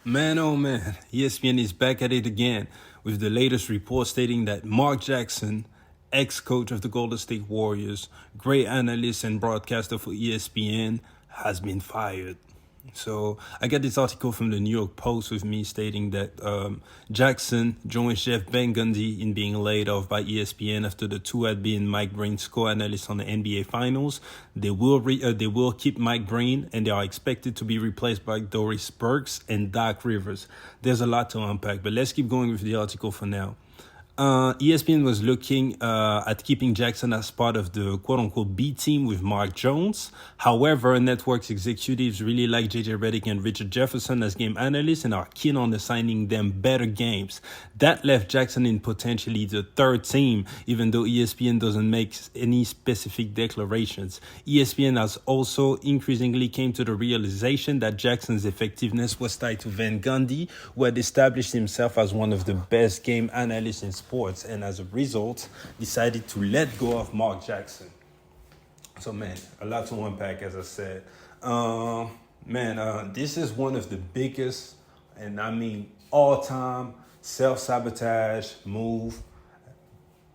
Man, oh man, ESPN is back at it again with the latest report stating that Mark Jackson, ex-coach of the Golden State Warriors, great analyst and broadcaster for ESPN, has been fired. So I got this article from the New York Post with me stating that Jackson joins Jeff Van Gundy in being laid off by ESPN after the two had been Mike Breen's co-analysts on the NBA Finals. They will keep Mike Breen, and they are expected to be replaced by Doris Burks and Doc Rivers. There's a lot to unpack, but let's keep going with the article for now. ESPN was looking at keeping Jackson as part of the quote-unquote B team with Mark Jones. However, network's executives really like JJ Redick and Richard Jefferson as game analysts and are keen on assigning them better games. That left Jackson in potentially the third team, even though ESPN doesn't make any specific declarations. ESPN has also increasingly came to the realization that Jackson's effectiveness was tied to Van Gundy, who had established himself as one of the best game analysts in sports, and as a result decided to let go of Mark Jackson. So man, a lot to unpack, as I said. This is one of the biggest, and I mean all-time self-sabotage move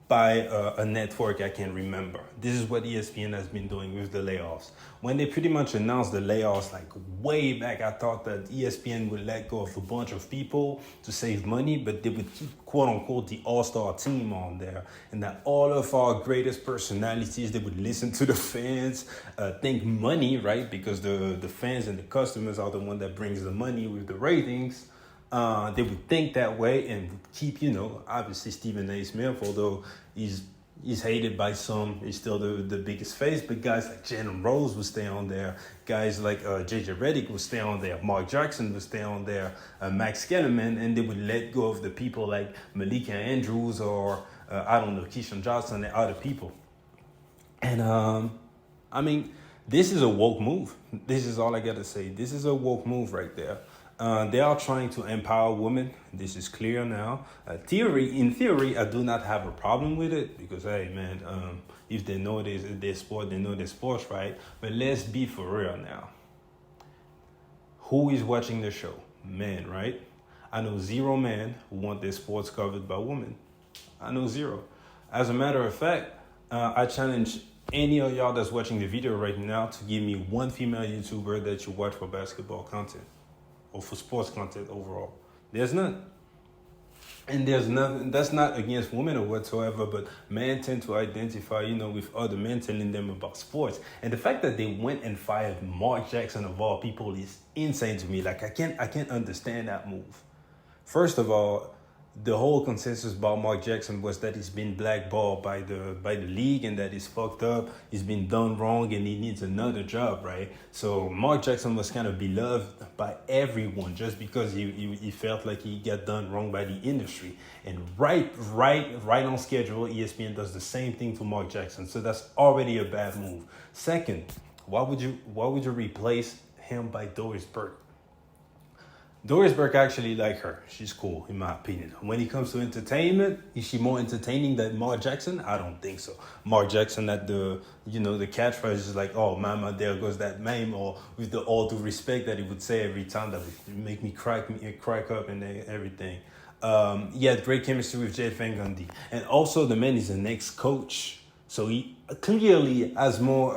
by a network I can remember. This is what ESPN has been doing with the layoffs. When they pretty much announced the layoffs like way back, I thought that ESPN would let go of a bunch of people to save money, but they would keep quote unquote the all-star team on there, and that all of our greatest personalities, they would listen to the fans, think money, right? Because the fans and the customers are the one that brings the money with the ratings. They would think that way and would keep, obviously Stephen A. Smith, although he's hated by some, he's still the biggest face, but guys like Jalen Rose would stay on there, guys like JJ Redick would stay on there, Mark Jackson would stay on there, Max Kellerman, and they would let go of the people like Malika Andrews or, Keyshawn Johnson and other people. And, this is a woke move. This is all I got to say. This is a woke move right there. They are trying to empower women. This is clear now. In theory, I do not have a problem with it because, hey, man, if they know their sport, they know their sports, right? But let's be for real now. Who is watching the show? Men, right? I know zero men who want their sports covered by women. I know zero. As a matter of fact, I challenge any of y'all that's watching the video right now to give me one female YouTuber that you watch for basketball content or for sports content overall. There's none. And there's nothing, that's not against women or whatsoever, but men tend to identify, with other men telling them about sports. And the fact that they went and fired Mark Jackson of all people is insane to me. Like, I can't understand that move. First of all, the whole consensus about Mark Jackson was that he's been blackballed by the league and that he's fucked up, he's been done wrong, and he needs another job, right? So Mark Jackson was kind of beloved by everyone just because he felt like he got done wrong by the industry. And right on schedule, ESPN does the same thing to Mark Jackson. So that's already a bad move. Second, why would you replace him by Doris Burke? Doris Burke actually like her. She's cool, in my opinion. When it comes to entertainment, is she more entertaining than Mark Jackson? I don't think so. Mark Jackson at the catchphrase is like, oh, mama, there goes that meme, or with the all due respect that he would say every time that would make me crack up and everything. He had great chemistry with Jeff Van Gundy. And also the man is an ex-coach. So he clearly has more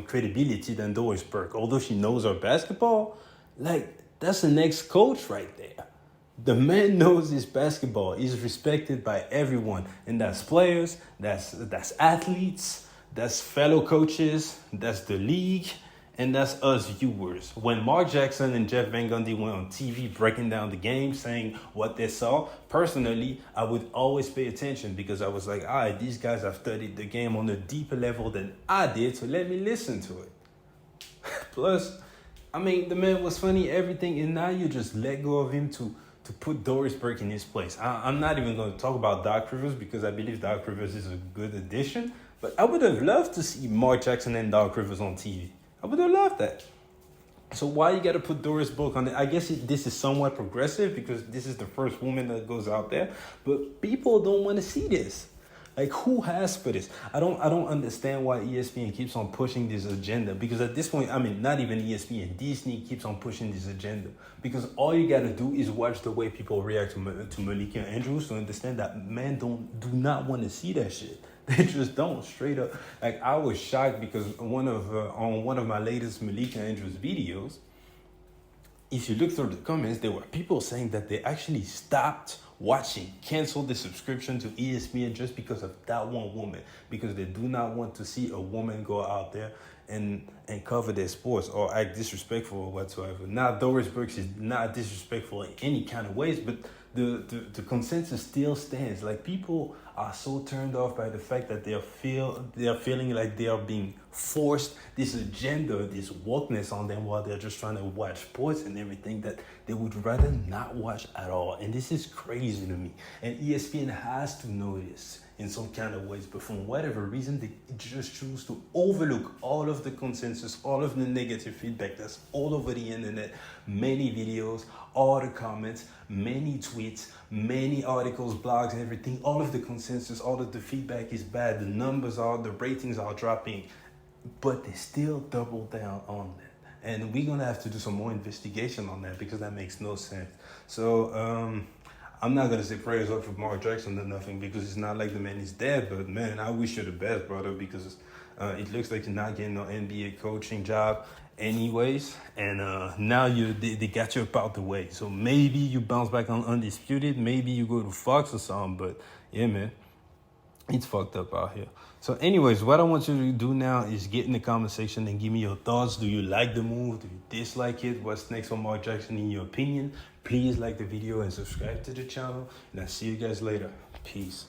credibility than Doris Burke. Although she knows her basketball, that's the next coach right there. The man knows his basketball. He's respected by everyone. And that's players, that's athletes, that's fellow coaches, that's the league, and that's us viewers. When Mark Jackson and Jeff Van Gundy went on TV breaking down the game, saying what they saw, personally, I would always pay attention because I was like, all right, these guys have studied the game on a deeper level than I did, so let me listen to it. Plus, the man was funny, everything, and now you just let go of him to put Doris Burke in his place. I'm not even going to talk about Doc Rivers because I believe Doc Rivers is a good addition, but I would have loved to see Mark Jackson and Doc Rivers on TV. I would have loved that. So why you got to put Doris Burke on it? I guess this is somewhat progressive because this is the first woman that goes out there, but people don't want to see this. Like, who asked for this? I don't understand why ESPN keeps on pushing this agenda, because at this point, I mean, not even ESPN, Disney keeps on pushing this agenda, because all you gotta do is watch the way people react to Malika Andrews to understand that men do not want to see that shit. They just don't, straight up. Like, I was shocked because on one of my latest Malika Andrews videos, if you look through the comments, there were people saying that they actually stopped watching, canceled the subscription to ESPN just because of that one woman, because they do not want to see a woman go out there and cover their sports or act disrespectful or whatsoever. Now, Doris Burks is not disrespectful in any kind of ways, but the consensus still stands. Like, people are so turned off by the fact that they are feeling like they are being forced this agenda, this wokeness on them while they're just trying to watch sports and everything that they would rather not watch at all. And this is crazy to me. And ESPN has to know this in some kind of ways, but for whatever reason, they just choose to overlook all of the consensus, all of the negative feedback that's all over the internet, many videos, all the comments, many tweets, many articles, blogs, everything. All of the consensus, all of the feedback is bad. The ratings are dropping, but they still double down on that. And we're gonna have to do some more investigation on that, because that makes no sense. So I'm not gonna say prayers up for Mark Jackson or nothing, because it's not like the man is dead. But man, I wish you the best, brother, because it looks like you're not getting no NBA coaching job anyways, and now they got you up out the way. So maybe you bounce back on Undisputed, maybe you go to Fox or something. But yeah, man, it's fucked up out here. So anyways, what I want you to do now is get in the comment section and give me your thoughts. Do you like the move? Do you dislike it? What's next for Mark Jackson in your opinion? Please like the video and subscribe to the channel, and I'll see you guys later. Peace.